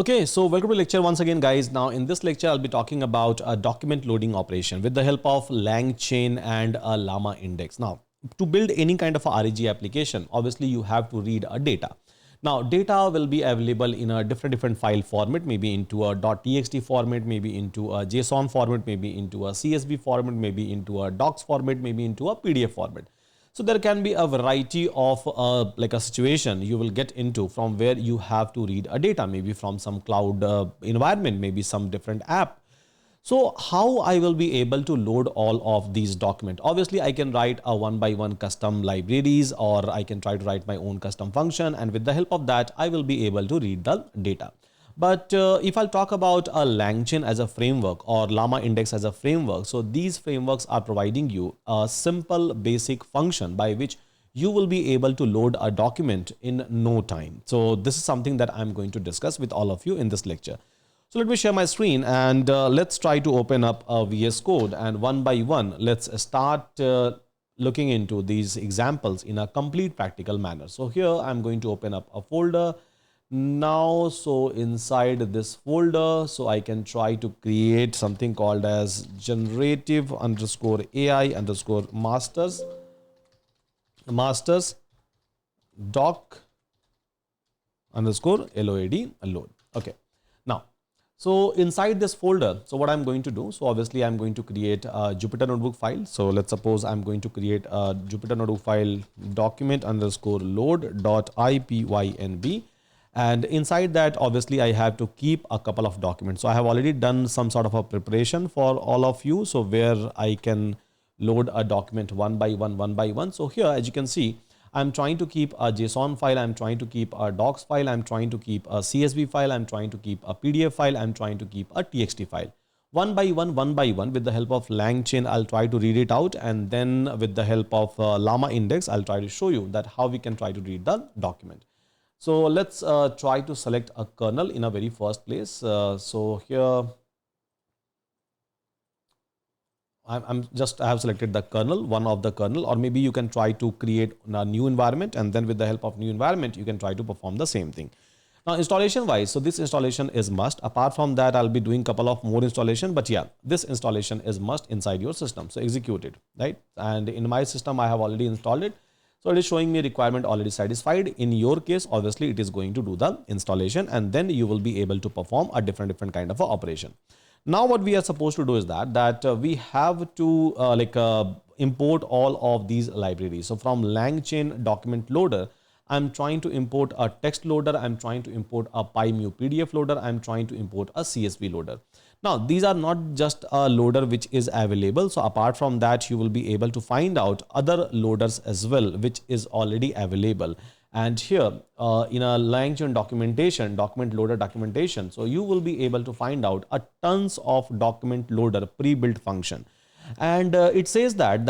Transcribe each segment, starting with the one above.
Okay, so welcome to lecture once again, guys. Now in this lecture, I'll be talking about a document loading operation with the help of LangChain and a LlamaIndex. Now, to build any kind of a REG application, obviously you have to read a data. Now, data will be available in a different file format, maybe into a .txt format, maybe into a JSON format, maybe into a CSV format, maybe into a docs format, maybe into a PDF format. So there can be a variety of like a situation you will get into from where you have to read a data, maybe from some cloud environment, maybe some different app. So how I will be able to load all of these documents? Obviously, I can write a one by one custom libraries, or I can try to write my own custom function. And with the help of that, I will be able to read the data. But if I'll talk about a LangChain as a framework or LlamaIndex as a framework, so these frameworks are providing you a simple basic function by which you will be able to load a document in no time. So this is something that I'm going to discuss with all of you in this lecture. So let me share my screen and let's try to open up a VS Code, and one by one, let's start looking into these examples in a complete practical manner. So here I'm going to open up a folder. Now, so inside this folder, so I can try to create something called as generative_AI_masters doc_load. Okay. Now, so inside this folder, so what I'm going to do, so obviously I'm going to create a Jupyter notebook file. So let's suppose I'm going to create a Jupyter notebook file document_load.ipynb. And inside that, obviously, I have to keep a couple of documents. So I have already done some sort of a preparation for all of you. So where I can load a document one by one. So here, as you can see, I'm trying to keep a JSON file. I'm trying to keep a docs file. I'm trying to keep a CSV file. I'm trying to keep a PDF file. I'm trying to keep a TXT file. One by one, with the help of LangChain, I'll try to read it out. And then with the help of LlamaIndex, I'll try to show you that how we can try to read the document. So let's try to select a kernel in a very first place. So here I have selected the kernel, one of the kernel, or maybe you can try to create a new environment, and then with the help of new environment, you can try to perform the same thing. Now, installation wise, so this installation is must. Apart from that, I'll be doing a couple of more installation, but yeah, this installation is must inside your system. So execute it, right? And in my system, I have already installed it. So it is showing me requirement already satisfied. In your case, obviously, it is going to do the installation, and then you will be able to perform a different kind of a operation. Now, what we are supposed to do is that we have to import all of these libraries. So from LangChain document loader, I'm trying to import a text loader. I'm trying to import a PyMu PDF loader. I'm trying to import a CSV loader. Now, these are not just a loader which is available. So apart from that, you will be able to find out other loaders as well, which is already available. And here in a LangChain documentation, document loader documentation, so you will be able to find out a tons of document loader pre-built function. And it says that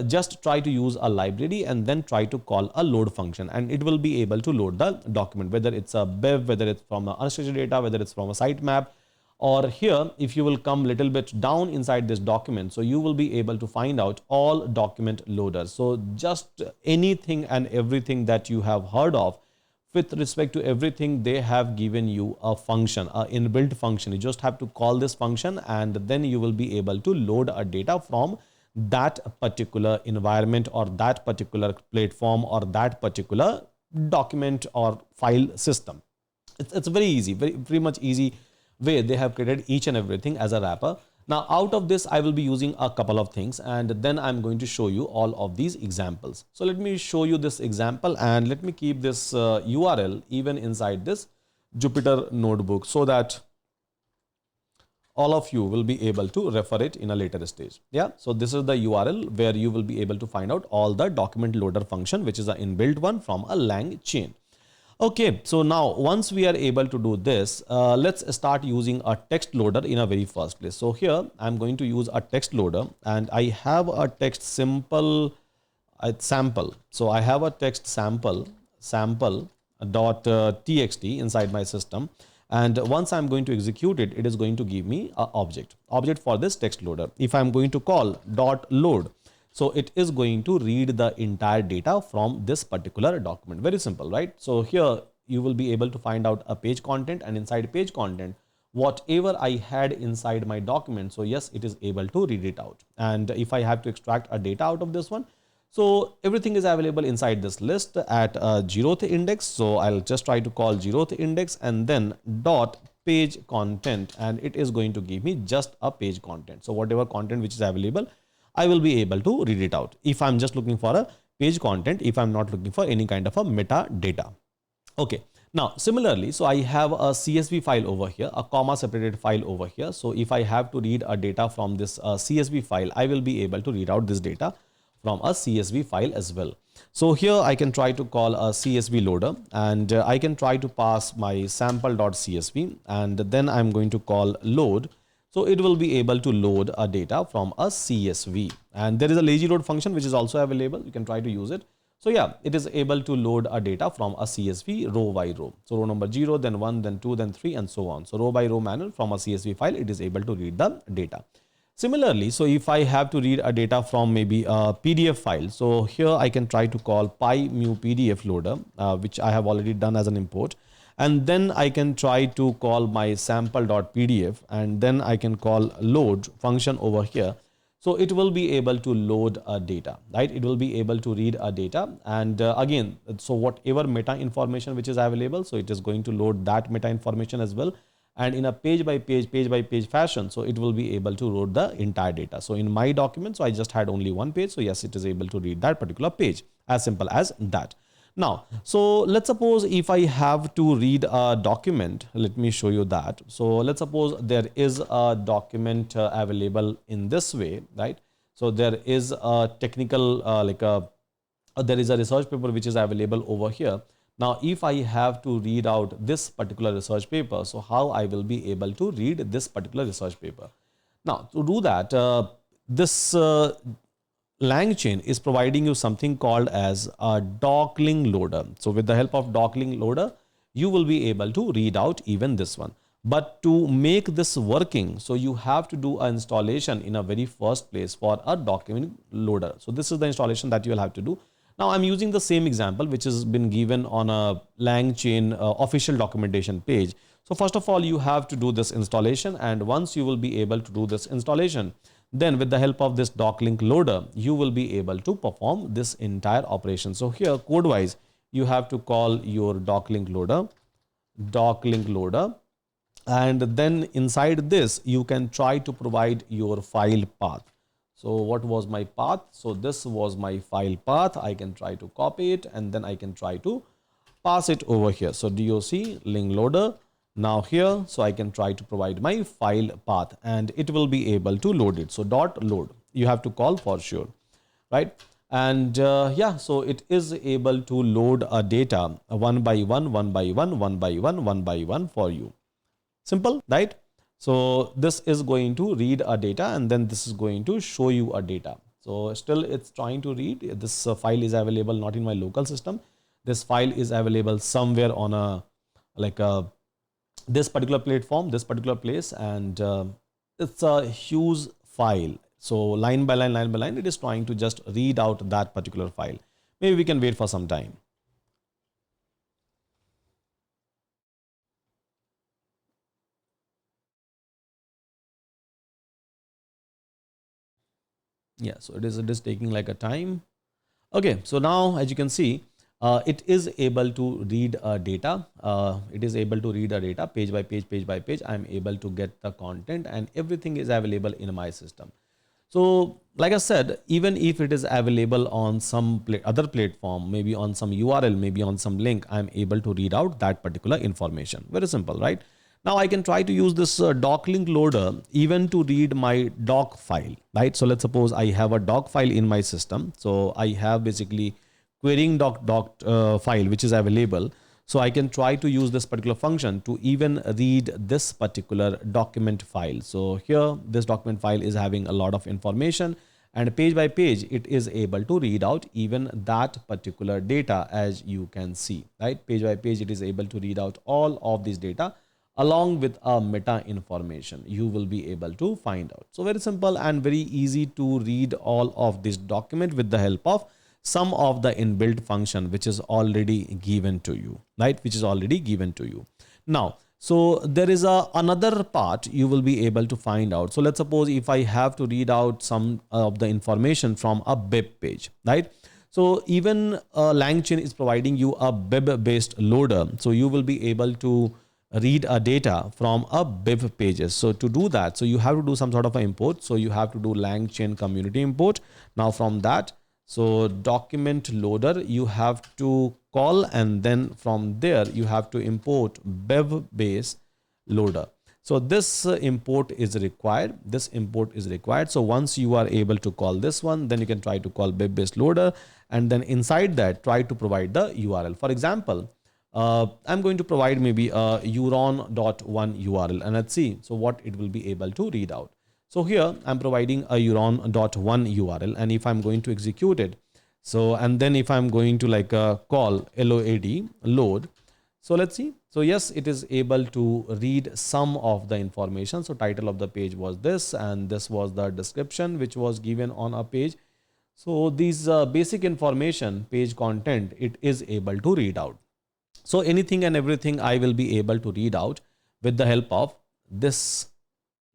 just try to use a library and then try to call a load function, and it will be able to load the document, whether it's a BEV, whether it's from a unstructured data, whether it's from a sitemap. Or here, if you will come little bit down inside this document, so you will be able to find out all document loaders. So just anything and everything that you have heard of with respect to everything, they have given you a function, an inbuilt function. You just have to call this function, and then you will be able to load a data from that particular environment or that particular platform or that particular document or file system. It's very easy, very much easy way they have created each and everything as a wrapper. Now, out of this, I will be using a couple of things, and then I'm going to show you all of these examples. So let me show you this example, and let me keep this URL even inside this Jupyter notebook so that all of you will be able to refer it in a later stage. Yeah, so this is the URL where you will be able to find out all the document loader function, which is an inbuilt one from a LangChain. Okay, so now once we are able to do this, let's start using a text loader in a very first place. So here I'm going to use a text loader, and I have a text sample. So I have a text sample.txt inside my system. And once I'm going to execute it, it is going to give me an object for this text loader. If I'm going to call .load, So it is going to read the entire data from this particular document. Very simple, right? So here you will be able to find out a page content, and inside page content, whatever I had inside my document, so yes, it is able to read it out. And if I have to extract a data out of this one, so everything is available inside this list at 0th index. So I'll just try to call 0th index and then dot page content, and it is going to give me just a page content. So whatever content which is available, I will be able to read it out if I'm just looking for a page content, if I'm not looking for any kind of a metadata. Okay. Now, similarly, so I have a CSV file over here, a comma separated file over here. So if I have to read a data from this CSV file, I will be able to read out this data from a CSV file as well. So here I can try to call a CSV loader, and I can try to pass my sample.csv, and then I'm going to call load. So it will be able to load a data from a CSV, and there is a lazy load function which is also available. You can try to use it. So yeah, it is able to load a data from a CSV row by row. So row number 0, then 1, then 2, then 3, and so on. So row by row manner from a CSV file, it is able to read the data. Similarly, so if I have to read a data from maybe a PDF file, so here I can try to call py-mu-pdf loader, which I have already done as an import. And then I can try to call my sample.pdf, and then I can call load function over here. So it will be able to load a data, right? It will be able to read a data. And again, so whatever meta information which is available, so it is going to load that meta information as well. And in a page by page fashion, so it will be able to load the entire data. So in my document, so I just had only one page. So yes, it is able to read that particular page, as simple as that. Now, so let's suppose if I have to read a document, let me show you that. So let's suppose there is a document available in this way, right? So there is a technical, there is a research paper which is available over here. Now, if I have to read out this particular research paper, so how I will be able to read this particular research paper? Now, to do that, this LangChain is providing you something called as a docling loader. So with the help of docling loader, you will be able to read out even this one. But to make this working, so you have to do an installation in a very first place for a document loader. So this is the installation that you will have to do. Now I'm using the same example which has been given on a LangChain official documentation page. So first of all, you have to do this installation, and once you will be able to do this installation, then with the help of this doclink loader, you will be able to perform this entire operation. So here code wise, you have to call your doclink loader, and then inside this, you can try to provide your file path. So what was my path? So this was my file path. I can try to copy it, and then I can try to pass it over here. So doc link loader. Now here, so I can try to provide my file path, and it will be able to load it. So dot load, you have to call for sure, right? And yeah, so it is able to load a data one by one for you. Simple, right? So this is going to read a data, and then this is going to show you a data. So still it's trying to read. This file is available not in my local system. This file is available somewhere on a this particular platform, this particular place, and it's a huge file. So line by line, it is trying to just read out that particular file. Maybe we can wait for some time. Yeah, so it is taking like a time. Okay, so now as you can see, it is able to read data. It is able to read a data page by page. I'm able to get the content, and everything is available in my system. So like I said, even if it is available on some other platform, maybe on some URL, maybe on some link, I'm able to read out that particular information. Very simple, right? Now I can try to use this doclink loader even to read my doc file, right? So let's suppose I have a doc file in my system. So I have basically querying doc file which is available. So I can try to use this particular function to even read this particular document file. So here this document file is having a lot of information, and page by page it is able to read out even that particular data, as you can see, right? Page by page it is able to read out all of this data along with a meta information you will be able to find out. So very simple and very easy to read all of this document with the help of some of the inbuilt function which is already given to you, right? Which is already given to you. Now, so there is another part you will be able to find out. So let's suppose if I have to read out some of the information from a BIP page, right? So even LangChain is providing you a BIP based loader. So you will be able to read a data from a BIP pages. So to do that, so you have to do some sort of an import. So you have to do LangChain community import. Now from that, so document loader you have to call, and then from there you have to import bev base loader. So this import is required. This import is required. So once you are able to call this one, then you can try to call bev base loader, and then inside that try to provide the URL. For example, I'm going to provide maybe a Euron.1 URL, and let's see so what it will be able to read out. So here I'm providing a Euron.1 URL, and if I'm going to execute it, so and then if I'm going to like call load, so let's see. So yes, it is able to read some of the information. So title of the page was this, and this was the description which was given on a page. So these basic information, page content, it is able to read out. So anything and everything I will be able to read out with the help of this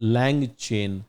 LangChain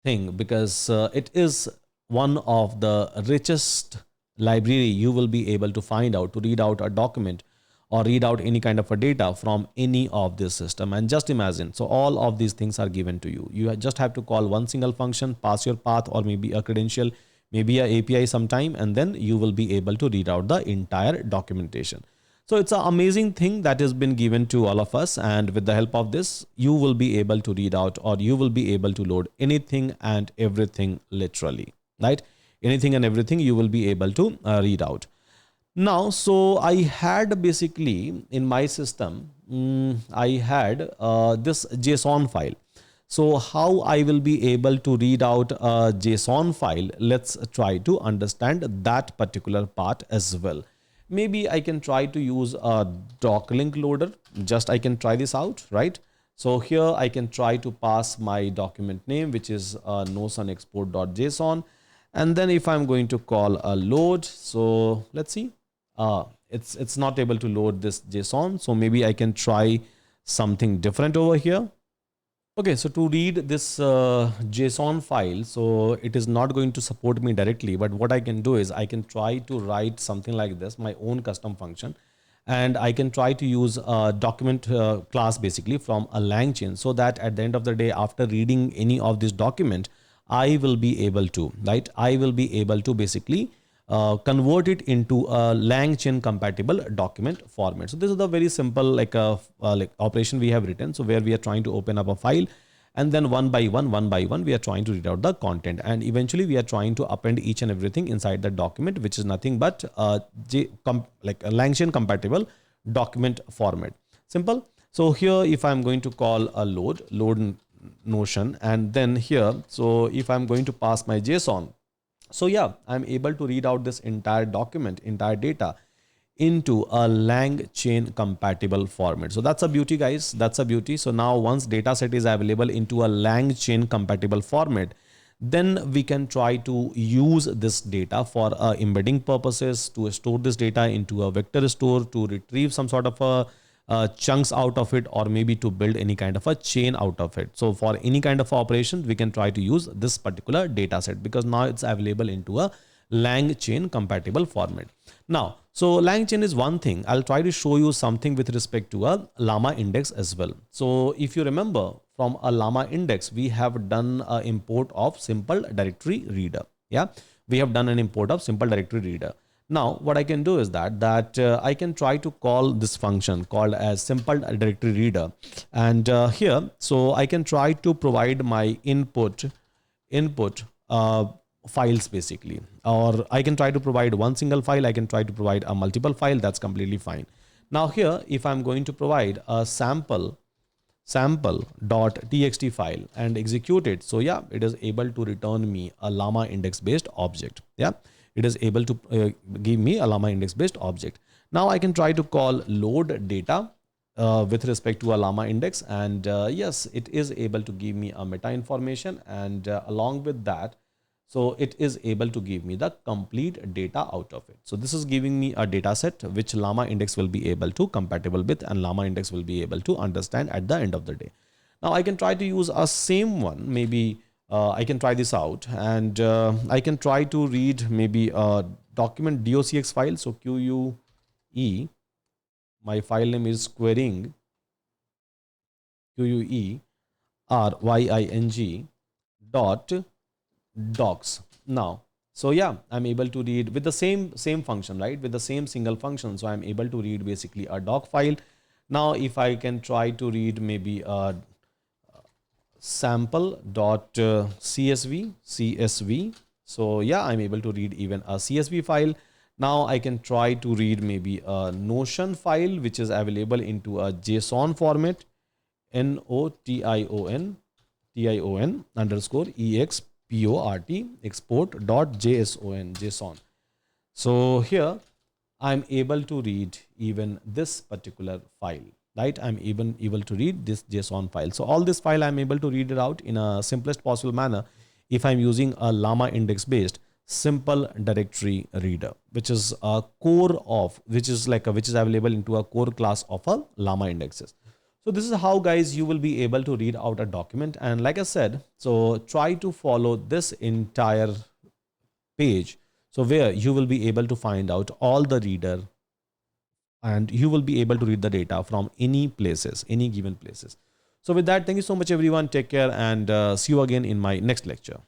thing, because it is one of the richest library you will be able to find out to read out a document or read out any kind of a data from any of this system. And just imagine, so all of these things are given to you. You just have to call one single function, pass your path or maybe a credential, maybe a API sometime, and then you will be able to read out the entire documentation. So it's an amazing thing that has been given to all of us, and with the help of this, you will be able to read out, or you will be able to load anything and everything literally, right? Anything and everything you will be able to read out. Now, so I had basically in my system, I had this JSON file. So how I will be able to read out a JSON file? Let's try to understand that particular part as well. Maybe I can try to use a doclink loader. Just I can try this out, right? So here I can try to pass my document name, which is nosunexport.json. And then if I'm going to call a load, so let's see, it's not able to load this JSON. So maybe I can try something different over here. Okay, so to read this JSON file, so it is not going to support me directly, but what I can do is I can try to write something like this, my own custom function, and I can try to use a document class basically from a LangChain, so that at the end of the day, after reading any of this document, I will be able to, right? I will be able to basically convert it into a LangChain compatible document format. So this is the very simple like operation we have written. So where we are trying to open up a file, and then one by one, we are trying to read out the content, and eventually we are trying to append each and everything inside the document, which is nothing but like a LangChain compatible document format. Simple. So here, if I'm going to call a load notion, and then here, so if I'm going to pass my JSON, so yeah, I'm able to read out this entire document, entire data into a LangChain compatible format. So that's a beauty, guys. That's a beauty. So now once data set is available into a LangChain compatible format, then we can try to use this data for embedding purposes, to store this data into a vector store, to retrieve some sort of a chunks out of it, or maybe to build any kind of a chain out of it. So for any kind of operation, we can try to use this particular data set, because now it's available into a LangChain compatible format. Now, so LangChain is one thing. I'll try to show you something with respect to a LlamaIndex as well. So if you remember, from a LlamaIndex, we have done an import of SimpleDirectoryReader. Yeah, we have done an import of SimpleDirectoryReader. Now, what I can do is that I can try to call this function called as SimpleDirectoryReader, and here, so I can try to provide my input files basically, or I can try to provide one single file. I can try to provide a multiple file. That's completely fine. Now here, if I'm going to provide a sample.txt file and execute it, so yeah, it is able to return me a LlamaIndex based object. Yeah. It is able to give me a LlamaIndex based object. Now I can try to call load data with respect to a LlamaIndex, and yes, it is able to give me a meta information, and along with that, So it is able to give me the complete data out of it. So this is giving me a data set which LlamaIndex will be able to compatible with, and LlamaIndex will be able to understand at the end of the day. Now I can try to use a same one. Maybe I can try this out, and I can try to read maybe a document DOCX file. So QUE, my file name is querying QUERYING dot docs. Now, so yeah, I'm able to read with the same function, right? With the same single function. So I'm able to read basically a doc file. Now, if I can try to read maybe a sample.csv. So yeah, I'm able to read even a CSV file. Now I can try to read maybe a Notion file, which is available into a JSON format, NOTION underscore EXPORT export.json. So here I'm able to read even this particular file, right? I'm even able to read this JSON file. So all this file, I'm able to read it out in a simplest possible manner if I'm using a LlamaIndex based simple directory reader, which is a core of, which is available into a core class of a LlamaIndexes. So this is how, guys, you will be able to read out a document. And like I said, so try to follow this entire page. So where you will be able to find out all the reader, and you will be able to read the data from any places, any given places. So with that, thank you so much, everyone. Take care, and see you again in my next lecture.